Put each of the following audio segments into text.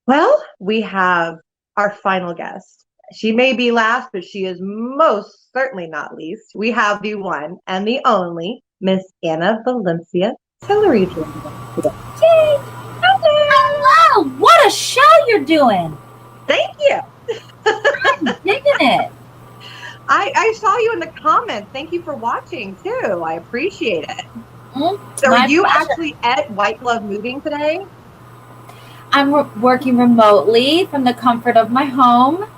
Well, we have our final guest. She may be last, but she is most certainly not least. We have the one and the only Miss Anna Valencia Tillery joining us today. Yay! Hello! Hello! What a show you're doing! Thank you. I'm digging it. I saw you in the comments. Thank you for watching too. I appreciate it. So, are My you pleasure. actually at White Glove Moving today? I'm working remotely from the comfort of my home.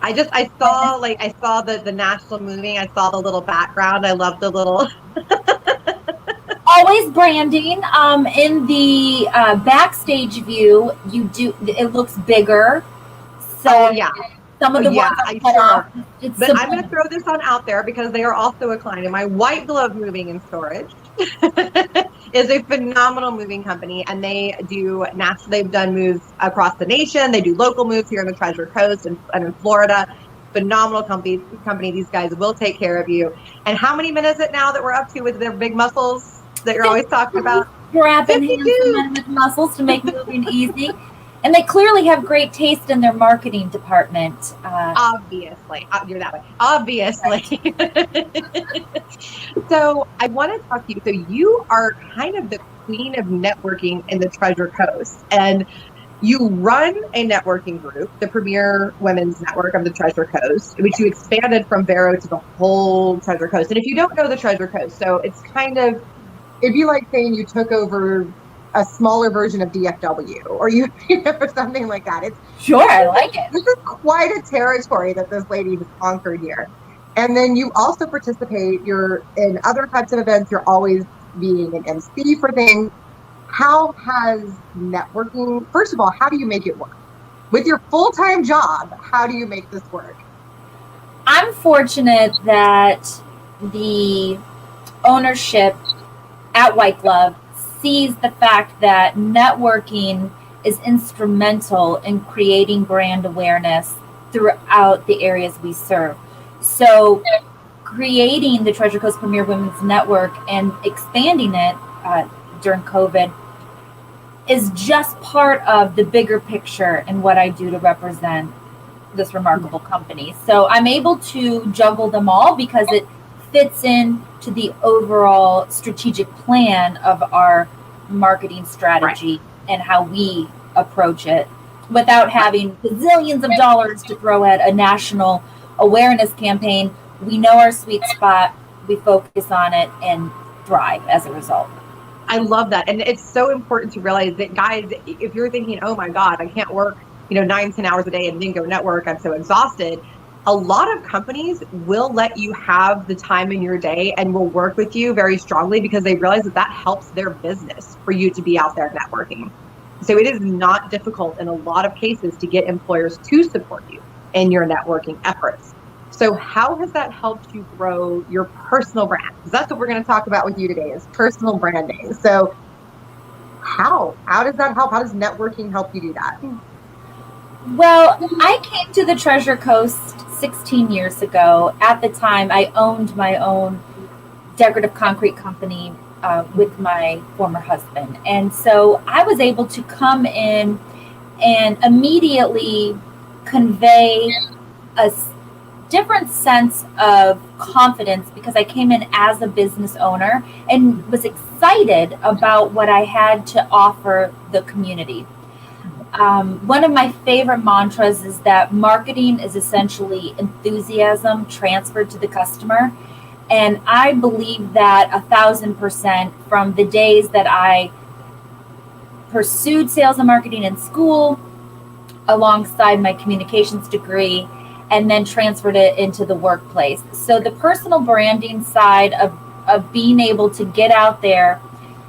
I saw the national moving. I saw the little background. I love the little. Always branding. In the backstage view, it looks bigger. So Yeah. some of the Yeah, ones I are cut sure. off. It's But I'm going to simple. throw this on out there because they are also a client. And my White Glove Moving and Storage is a phenomenal moving company, and they do national. They've done moves across the nation. They do local moves here on the Treasure Coast and in Florida. Phenomenal company. These guys will take care of you. And how many minutes is it now that we're up to with their big muscles that you're always talking about? Grabbing 52. handsome men with muscles to make moving easy. And they clearly have great taste in their marketing department. Obviously, you're that way. Obviously. So I want to talk to you. So you are kind of the queen of networking in the Treasure Coast, and you run a networking group, the Premier Women's Network of the Treasure Coast, which you expanded from Vero to the whole Treasure Coast. And if you don't know the Treasure Coast, so it's kind of, it'd be like saying you took over a smaller version of DFW, or or something like that. Sure, I like it. This is quite a territory that this lady has conquered here. And then you also participate. You're in other types of events. You're always being an MC for things. How has networking? First of all, how do you make it work with your full-time job? How do you make this work? I'm fortunate that the ownership at White Glove sees the fact that networking is instrumental in creating brand awareness throughout the areas we serve. So creating the Treasure Coast Premier Women's Network and expanding it during COVID is just part of the bigger picture and what I do to represent this remarkable company. So I'm able to juggle them all because it fits in to the overall strategic plan of our marketing strategy and how we approach it without having bazillions of dollars to throw at a national awareness campaign. We know our sweet spot, we focus on it, and thrive as a result. I love that. And it's so important to realize that, guys, if you're thinking, oh my God, I can't work 9-10 hours a day and then go network, I'm so exhausted. A lot of companies will let you have the time in your day and will work with you very strongly because they realize that helps their business for you to be out there networking. So it is not difficult in a lot of cases to get employers to support you in your networking efforts. So how has that helped you grow your personal brand? Because that's what we're going to talk about with you today, is personal branding. So how does that help? How does networking help you do that? Well, I came to the Treasure Coast 16 years ago. At the time, I owned my own decorative concrete company with my former husband. And so I was able to come in and immediately convey a different sense of confidence because I came in as a business owner and was excited about what I had to offer the community. One of my favorite mantras is that marketing is essentially enthusiasm transferred to the customer. And I believe that 1,000% from the days that I pursued sales and marketing in school alongside my communications degree and then transferred it into the workplace. So the personal branding side of being able to get out there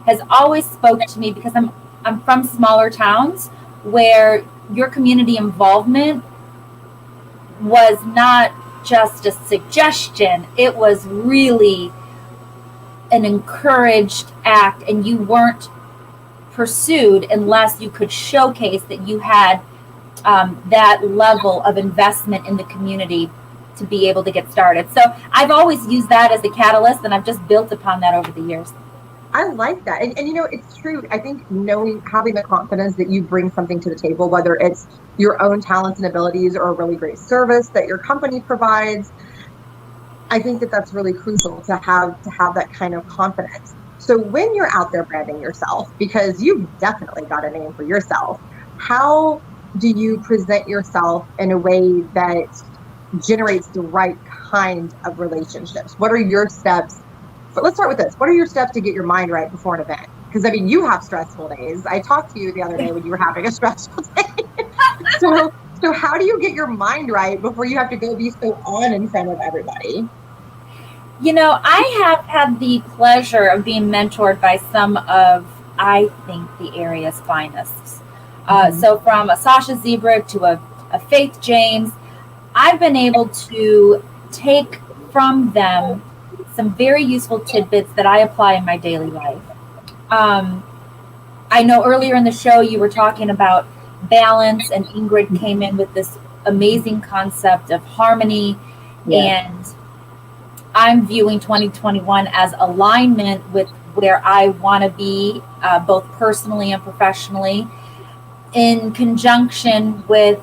has always spoken to me because I'm from smaller towns where your community involvement was not just a suggestion, it was really an encouraged act, and you weren't pursued unless you could showcase that you had that level of investment in the community to be able to get started. So I've always used that as a catalyst, and I've just built upon that over the years. I like that. And you know, it's true. I think having the confidence that you bring something to the table, whether it's your own talents and abilities or a really great service that your company provides, I think that that's really crucial to have that kind of confidence. So when you're out there branding yourself, because you've definitely got a name for yourself, how do you present yourself in a way that generates the right kind of relationships? What are your steps? But let's start with this. What are your steps to get your mind right before an event? Because I mean, you have stressful days. I talked to you the other day when you were having a stressful day. So how do you get your mind right before you have to go be so on in front of everybody? You know, I have had the pleasure of being mentored by some of, I think, the area's finest. So from a Sasha Zebrick to a Faith James, I've been able to take from them some very useful tidbits that I apply in my daily life. I know earlier in the show you were talking about balance, and Ingrid came in with this amazing concept of harmony. Yeah. And I'm viewing 2021 as alignment with where I want to be, both personally and professionally, in conjunction with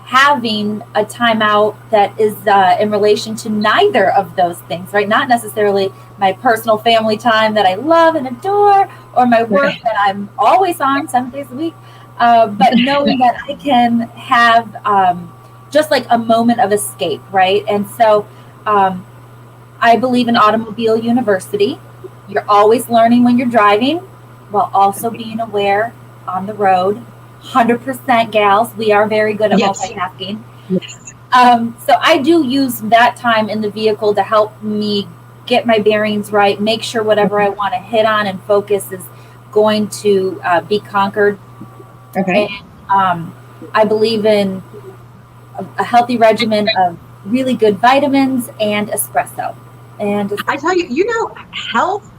having a timeout that is in relation to neither of those things, right? Not necessarily my personal family time that I love and adore, or my work that I'm always on 7 days a week, but knowing that I can have just like a moment of escape, right? And so I believe in Automobile University. You're always learning when you're driving, while also being aware on the road. 100% gals, we are very good at multitasking. Yes. So I do use that time in the vehicle to help me get my bearings right, make sure whatever I want to hit on and focus is going to be conquered. Okay. And I believe in a healthy regimen of really good vitamins and espresso. And I tell you, you know, health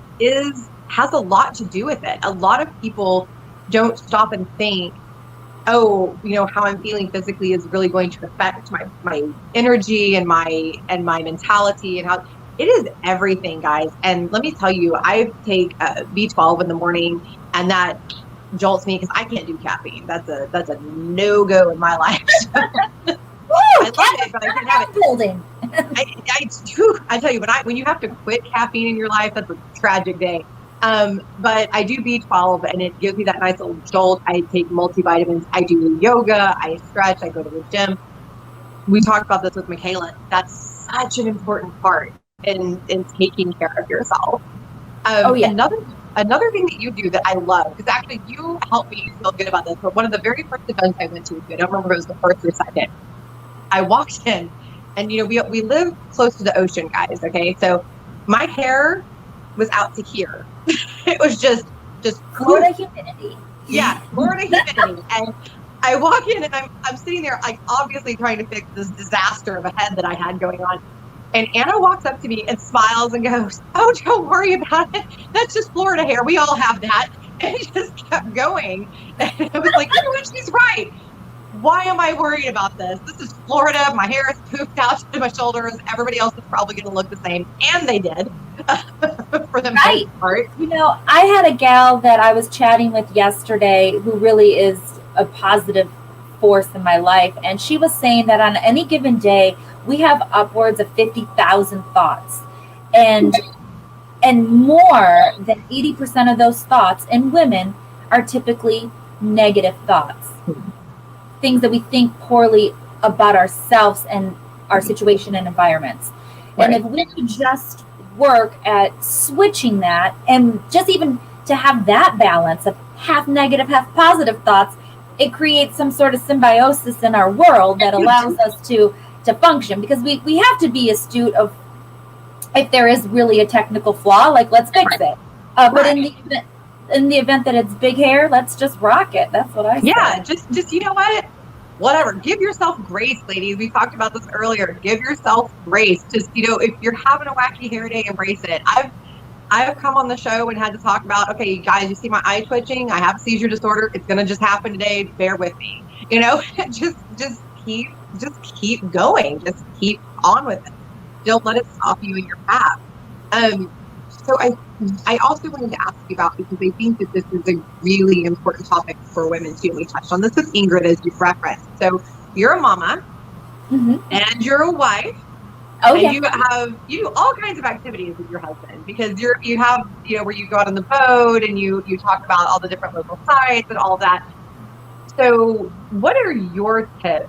has a lot to do with it. A lot of people don't stop and think, oh, you know, how I'm feeling physically is really going to affect my energy and my mentality, and how it is everything, guys. And let me tell you, I take B12 in the morning, and that jolts me because I can't do caffeine. That's a no-go in my life. I love it, but I can't have it. I tell you, when you have to quit caffeine in your life, that's a tragic day. But I do B12, and it gives me that nice little jolt. I take multivitamins. I do yoga. I stretch. I go to the gym. We talked about this with Michaela. That's such an important part in taking care of yourself. Another thing that you do that I love, because actually you helped me feel good about this, but one of the very first events I went to, I don't remember if it was the first or second, I walked in, and you know, we live close to the ocean, guys. Okay, so my hair was out to here. It was just Florida humidity. Yeah, Florida humidity. And I walk in, and I'm sitting there, like, obviously trying to fix this disaster of a head that I had going on. And Anna walks up to me and smiles and goes, "Oh, don't worry about it. That's just Florida hair. We all have that." And it just kept going. And I was like, you know what? She's right. Why am I worried about this? This is Florida. My hair is poofed out to my shoulders. Everybody else is probably going to look the same. And they did. For the most part. You know, I had a gal that I was chatting with yesterday who really is a positive force in my life. And she was saying that on any given day, we have upwards of 50,000 thoughts. And more than 80% of those thoughts in women are typically negative thoughts. Things that we think poorly about ourselves and our situation and environments. Right. And if we could just work at switching that, and just even to have that balance of half negative, half positive thoughts, it creates some sort of symbiosis in our world that allows us to function, because we have to be astute of if there is really a technical flaw, like let's fix it. But in the event that it's big hair, let's just rock it. That's what I say. Yeah, just you know what? Whatever. Give yourself grace, ladies. We talked about this earlier. Give yourself grace. Just, you know, if you're having a wacky hair day, embrace it. I've come on the show and had to talk about, okay, guys, you see my eye twitching? I have a seizure disorder. It's gonna just happen today. Bear with me. You know, just keep going. Just keep on with it. Don't let it stop you in your path. So I also wanted to ask you about, because I think that this is a really important topic for women too. We touched on this with Ingrid, as you've referenced. So you're a mama and you're a wife. Oh, and yeah. you do all kinds of activities with your husband, because you have, where you go out on the boat and you talk about all the different local sites and all that. So what are your tips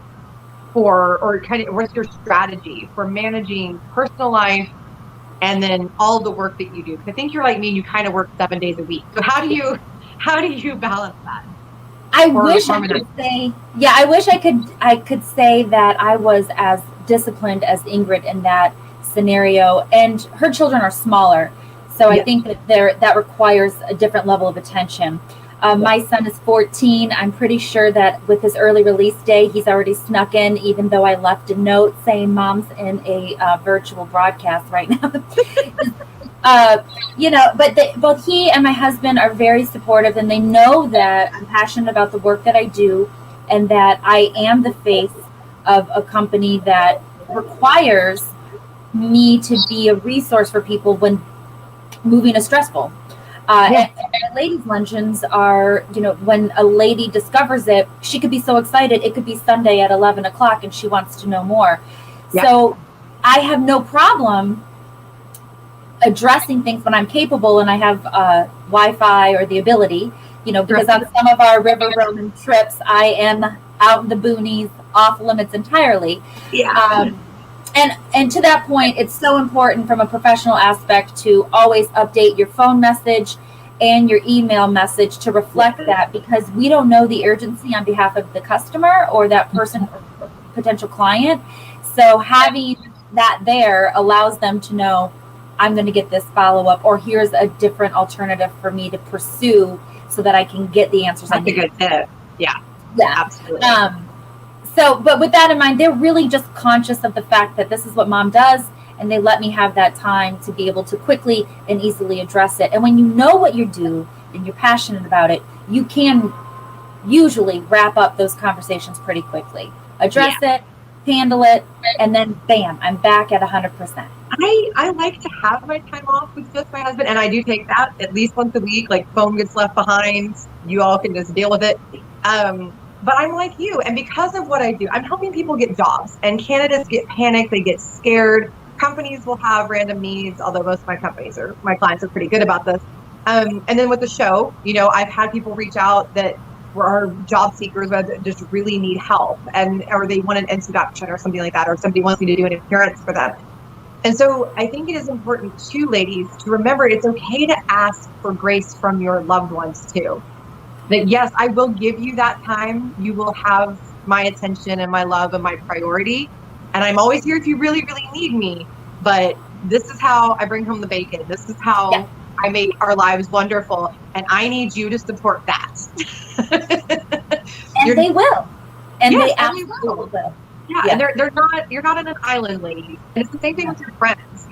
or kind of what's your strategy for managing personal life and then all the work that you do? Because I think you're like me, you kind of work 7 days a week. So how do you balance that? I wish I could say that I was as disciplined as Ingrid in that scenario, and her children are smaller. So I think that requires a different level of attention. My son is 14. I'm pretty sure that with his early release day, he's already snuck in, even though I left a note saying mom's in a virtual broadcast right now. But both he and my husband are very supportive, and they know that I'm passionate about the work that I do, and that I am the face of a company that requires me to be a resource for people when moving is stressful. And ladies' luncheons are, when a lady discovers it, she could be so excited. It could be Sunday at 11 o'clock and she wants to know more. Yeah. So I have no problem addressing things when I'm capable and I have Wi-Fi or the ability, because on some of our river roaming trips, I am out in the boonies, off limits entirely. Yeah. And to that point, it's so important from a professional aspect to always update your phone message and your email message to reflect that, because we don't know the urgency on behalf of the customer or that person or potential client. So having that there allows them to know, I'm going to get this follow-up, or here's a different alternative for me to pursue so that I can get the answers I need. That's a good tip. Yeah. Yeah. Absolutely. But with that in mind, they're really just conscious of the fact that this is what mom does, and they let me have that time to be able to quickly and easily address it. And when you know what you do and you're passionate about it, you can usually wrap up those conversations pretty quickly. Address it, handle it, and then bam, I'm back at 100%. I like to have my time off with just my husband, and I do take that at least once a week. Like, phone gets left behind, you all can just deal with it. But I'm like you, and because of what I do, I'm helping people get jobs, and candidates get panicked, they get scared. Companies will have random needs, although most of my clients are pretty good about this. And then with the show, I've had people reach out that are job seekers that just really need help, or they want an introduction or something like that, or somebody wants me to do an appearance for them. And so I think it is important too, ladies, to remember it's okay to ask for grace from your loved ones too. That yes, I will give you that time. You will have my attention and my love and my priority. And I'm always here if you really, really need me. But this is how I bring home the bacon. This is how I make our lives wonderful. And I need you to support that. And they will. And they absolutely will. Yeah. And you're not on an island, ladies. And it's the same thing with your friends.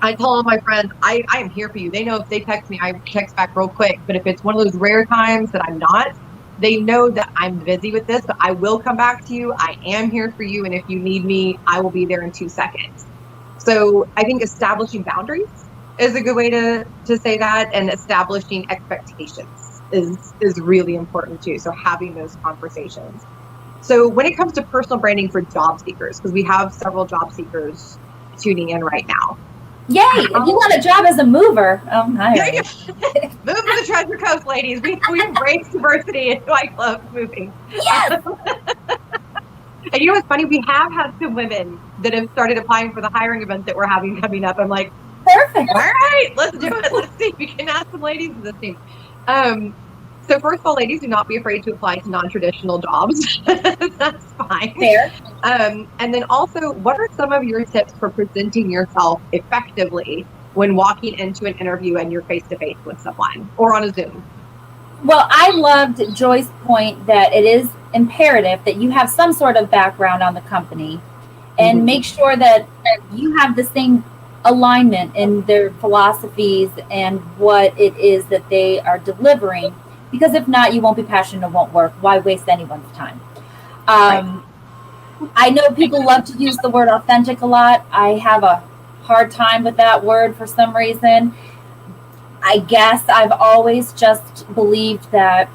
I tell all my friends, I am here for you. They know if they text me, I text back real quick. But if it's one of those rare times that I'm not, they know that I'm busy with this, but I will come back to you. I am here for you. And if you need me, I will be there in 2 seconds. So I think establishing boundaries is a good way to say that. And establishing expectations is really important too. So having those conversations. So when it comes to personal branding for job seekers, because we have several job seekers tuning in right now. Yay! If you want a job as a mover, move to the Treasure Coast, ladies. We embrace diversity, and I love moving. Yes. And you know what's funny? We have had some women that have started applying for the hiring event that we're having coming up. I'm like, perfect. All right, let's do it. Let's see if we can add some ladies to this team. So first of all, ladies, do not be afraid to apply to non-traditional jobs. That's fine. Fair. And then also, what are some of your tips for presenting yourself effectively when walking into an interview and you're face-to-face with someone or on a Zoom? Well, I loved Joy's point that it is imperative that you have some sort of background on the company and make sure that you have the same alignment in their philosophies and what it is that they are delivering. Because if not, you won't be passionate, it won't work. Why waste anyone's time? I know people love to use the word authentic a lot. I have a hard time with that word for some reason. I guess I've always just believed that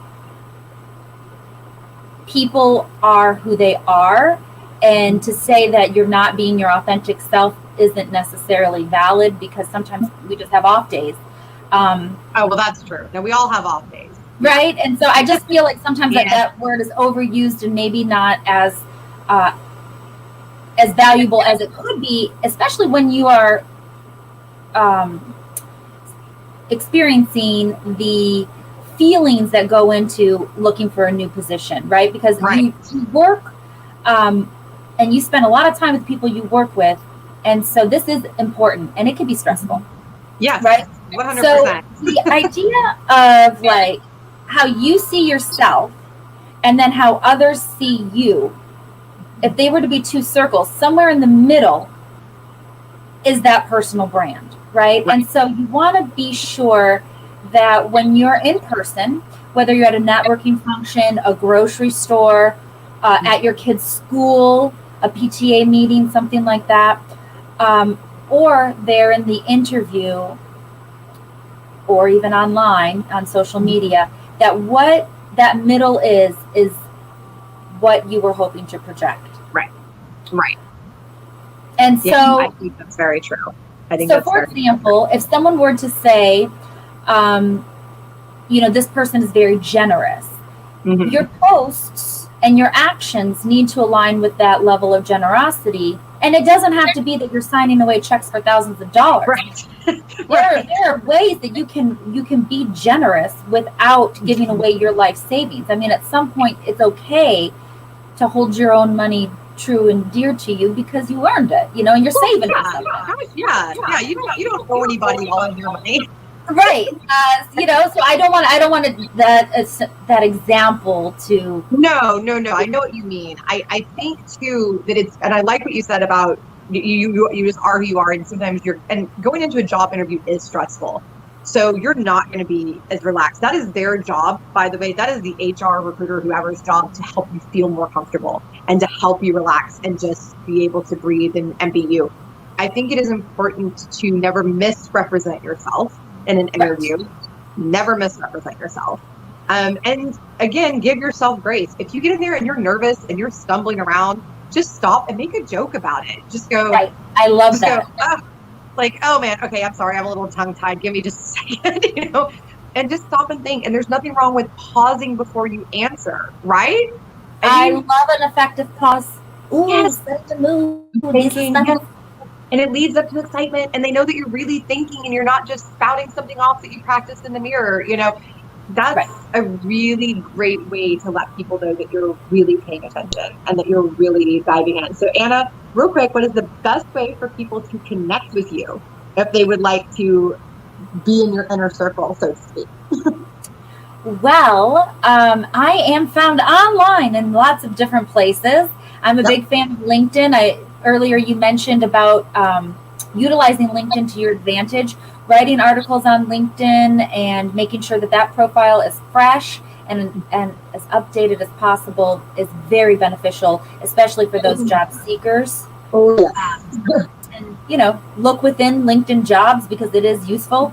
people are who they are, and to say that you're not being your authentic self isn't necessarily valid, because sometimes we just have off days. Oh, well, that's true. Now, we all have off days. Right? And so I just feel like sometimes that word is overused and maybe not as valuable as it could be, especially when you are experiencing the feelings that go into looking for a new position, right? Because you work and you spend a lot of time with people you work with, and so this is important, and it can be stressful. Yes, right. 100%. So the idea of like how you see yourself and then how others see you, if they were to be two circles, somewhere in the middle is that personal brand, right? And so you want to be sure that when you're in person, whether you're at a networking function, a grocery store, at your kid's school, a PTA meeting, something like that, or they're in the interview, or even online on social media, that what that middle is what you were hoping to project. Right. And so I think that's very true. I think so, for example, if someone were to say, this person is very generous, your posts and your actions need to align with that level of generosity. And it doesn't have to be that you're signing away checks for thousands of dollars. There are ways that you can be generous without giving away your life savings. I mean, at some point, it's okay to hold your own money true and dear to you because you earned it, and you're saving it. Yeah. You don't owe anybody all of your money. Right. So I don't want that example to. No. I know what you mean. I think too that it's, and I like what you said about you just are who you are, and sometimes and going into a job interview is stressful. So you're not going to be as relaxed. That is their job, by the way. That is the HR recruiter, whoever's job, to help you feel more comfortable and to help you relax and just be able to breathe and be you. I think it is important to never misrepresent yourself in an interview. Never misrepresent yourself. And again, give yourself grace. If you get in there and you're nervous and you're stumbling around, just stop and make a joke about it. Just go. Right. I love that. Oh man, okay, I'm sorry, I'm a little tongue-tied. Give me just a second, and just stop and think. And there's nothing wrong with pausing before you answer, right? I love an effective pause. Ooh, yes. Set the mood. Thinking, yes. And it leads up to excitement, and they know that you're really thinking and you're not just spouting something off that you practiced in the mirror. That's a really great way to let people know that you're really paying attention and that you're really diving in. So Anna, real quick, what is the best way for people to connect with you if they would like to be in your inner circle, so to speak? Well, I am found online in lots of different places. I'm a big fan of LinkedIn. Earlier you mentioned about utilizing LinkedIn to your advantage. Writing articles on LinkedIn and making sure that profile is fresh and as updated as possible is very beneficial, especially for those job seekers. And look within LinkedIn jobs because it is useful.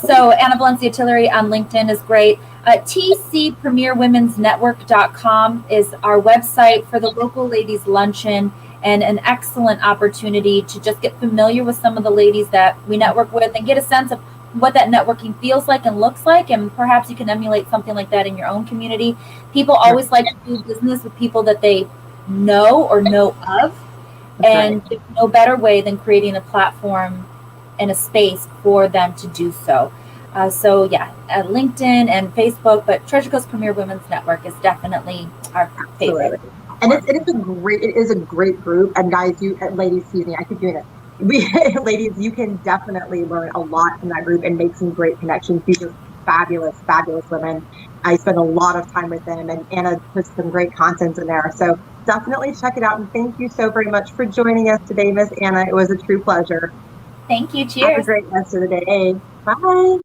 So Anna Valencia Tillery on LinkedIn is great. TCPremierWomen'sNetwork.com is our website for the local ladies luncheon, and an excellent opportunity to just get familiar with some of the ladies that we network with and get a sense of what that networking feels like and looks like. And perhaps you can emulate something like that in your own community. People always like to do business with people that they know or know of. And there's no better way than creating a platform and a space for them to do so. LinkedIn and Facebook, but Treasure Coast Premier Women's Network is definitely our favorite. And it is a great group. And guys, ladies, excuse me, I keep doing it. Ladies, you can definitely learn a lot from that group and make some great connections. These are fabulous, fabulous women. I spend a lot of time with them, and Anna puts some great content in there. So definitely check it out. And thank you so very much for joining us today, Miss Anna. It was a true pleasure. Thank you. Cheers. Have a great rest of the day. Bye.